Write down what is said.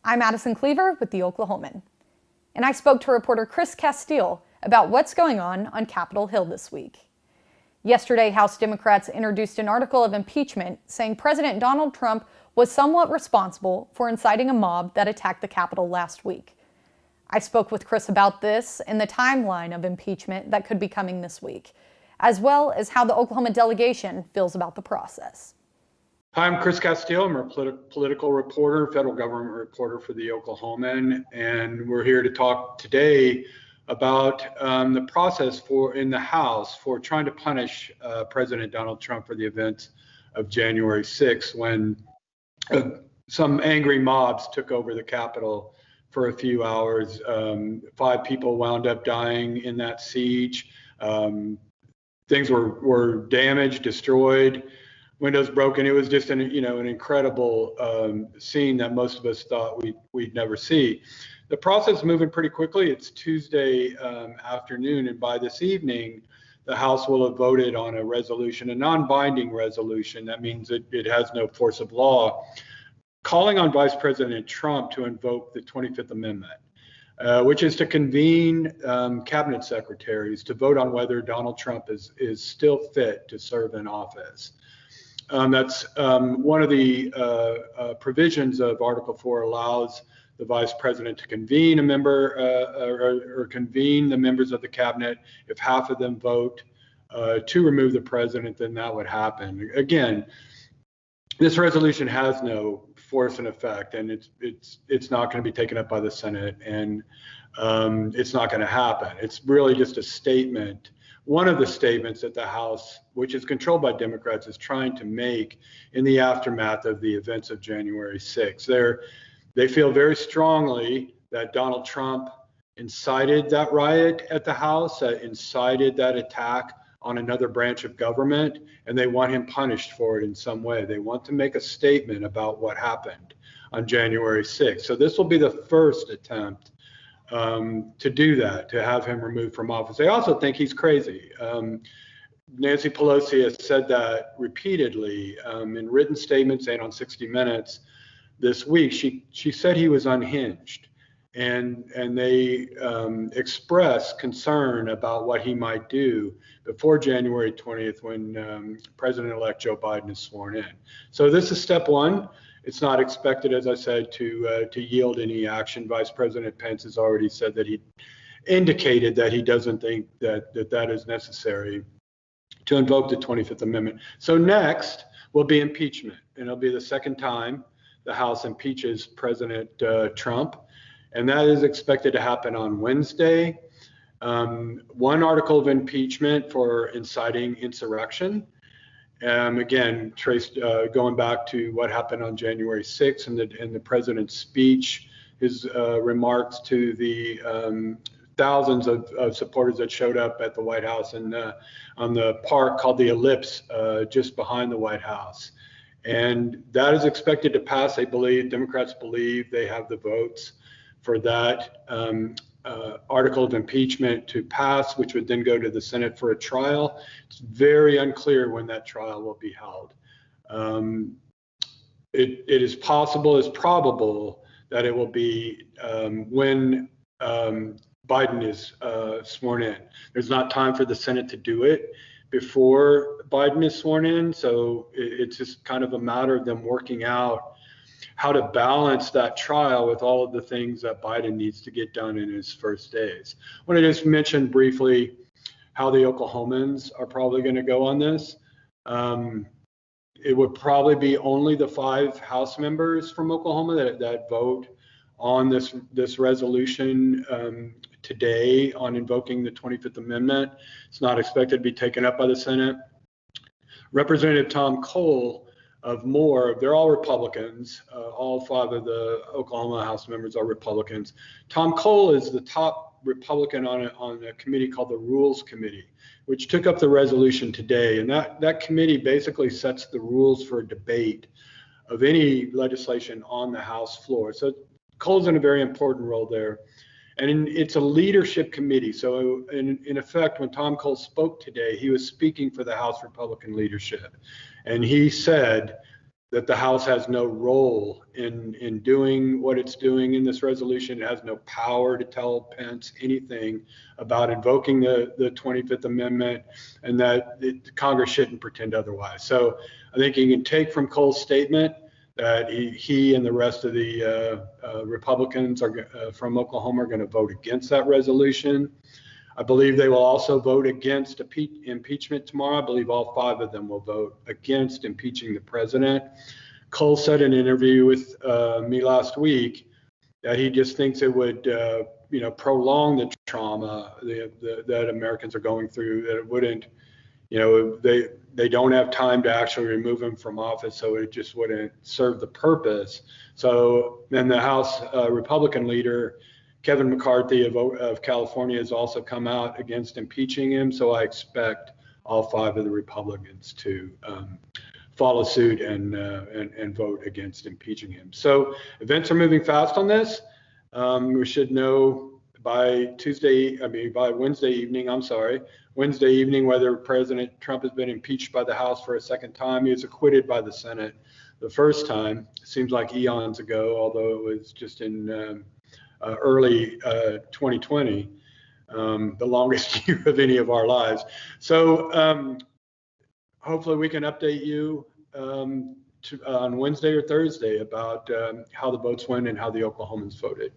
I'm Addison Cleaver with The Oklahoman, and I spoke to reporter Chris Casteel about what's going on Capitol Hill this week. Yesterday, House Democrats introduced an article of impeachment saying President Donald Trump was somewhat responsible for inciting a mob that attacked the Capitol last week. I spoke with Chris about this and the timeline of impeachment that could be coming this week, as well as how the Oklahoma delegation feels about the process. Hi, I'm Chris Casteel. I'm a political reporter, federal government reporter for the Oklahoman, and we're here to talk today about the process in the House for trying to punish President Donald Trump for the events of January 6th, when some angry mobs took over the Capitol for a few hours. 5 people wound up dying in that siege. Things were damaged, destroyed. Windows broken. It was just an incredible scene that most of us thought we'd never see. The process is moving pretty quickly. It's Tuesday afternoon, and by this evening, the House will have voted on a resolution, a non-binding resolution. That means it has no force of law, calling on Vice President Trump to invoke the 25th Amendment, which is to convene cabinet secretaries to vote on whether Donald Trump is still fit to serve in office. That's one of the provisions of Article 4 allows the vice president to convene a member or convene the members of the cabinet. If half of them vote to remove the president, then that would happen. Again, this resolution has no force and effect, and it's not going to be taken up by the Senate, and it's not going to happen. It's really just a statement. One of the statements that the House, which is controlled by Democrats, is trying to make in the aftermath of the events of January 6th. They feel very strongly that Donald Trump incited that riot at the House, incited that attack on another branch of government, and they want him punished for it in some way. They want to make a statement about what happened on January 6th. So this will be the first attempt to do that, to have him removed from office. They also think he's crazy. Nancy Pelosi has said that repeatedly in written statements and on 60 Minutes this week. She said he was unhinged, and they expressed concern about what he might do before January 20th, when President-elect Joe Biden is sworn in. So this is step one. It's not expected, as I said, to yield any action. Vice President Pence has already said that he indicated that he doesn't think that is necessary to invoke the 25th Amendment. So next will be impeachment, and it'll be the second time the House impeaches President Trump, and that is expected to happen on Wednesday. One article of impeachment for inciting insurrection. Again, going back to what happened on January 6th and the president's speech, his remarks to the thousands of supporters that showed up at the White House and on the park called the Ellipse just behind the White House. And that is expected to pass. Democrats believe they have the votes for that article of impeachment to pass, which would then go to the Senate for a trial. It's very unclear when that trial will be held. It is possible, it's probable that it will be when Biden is sworn in. There's not time for the Senate to do it before Biden is sworn in, so it's just kind of a matter of them working out how to balance that trial with all of the things that Biden needs to get done in his first days. I want to just mention briefly how the Oklahomans are probably going to go on this. It would probably be only the 5 House members from Oklahoma that vote on this resolution today on invoking the 25th Amendment. It's not expected to be taken up by the Senate. Representative Tom Cole of Moore, they're all Republicans. All 5 of the Oklahoma House members are Republicans. Tom Cole is the top Republican on a committee called the Rules Committee, which took up the resolution today. And that committee basically sets the rules for debate of any legislation on the House floor. So Cole's in a very important role there. And it's a leadership committee. So in effect, when Tom Cole spoke today, he was speaking for the House Republican leadership. And he said that the House has no role in doing what it's doing in this resolution. It has no power to tell Pence anything about invoking the 25th Amendment, and that Congress shouldn't pretend otherwise. So I think you can take from Cole's statement that he and the rest of the Republicans from Oklahoma are going to vote against that resolution. I believe they will also vote against impeachment tomorrow. I believe all 5 of them will vote against impeaching the president. Cole said in an interview with me last week that he just thinks it would, prolong the trauma that Americans are going through. That it wouldn't, they don't have time to actually remove him from office, so it just wouldn't serve the purpose. So then the House Republican leader, Kevin McCarthy of California, has also come out against impeaching him. So I expect all 5 of the Republicans to follow suit and vote against impeaching him. So events are moving fast on this. We should know by Wednesday evening, whether President Trump has been impeached by the House for a second time. He was acquitted by the Senate the first time. It seems like eons ago, although it was just in early 2020, the longest year of any of our lives. So hopefully we can update you on Wednesday or Thursday about how the votes went and how the Oklahomans voted.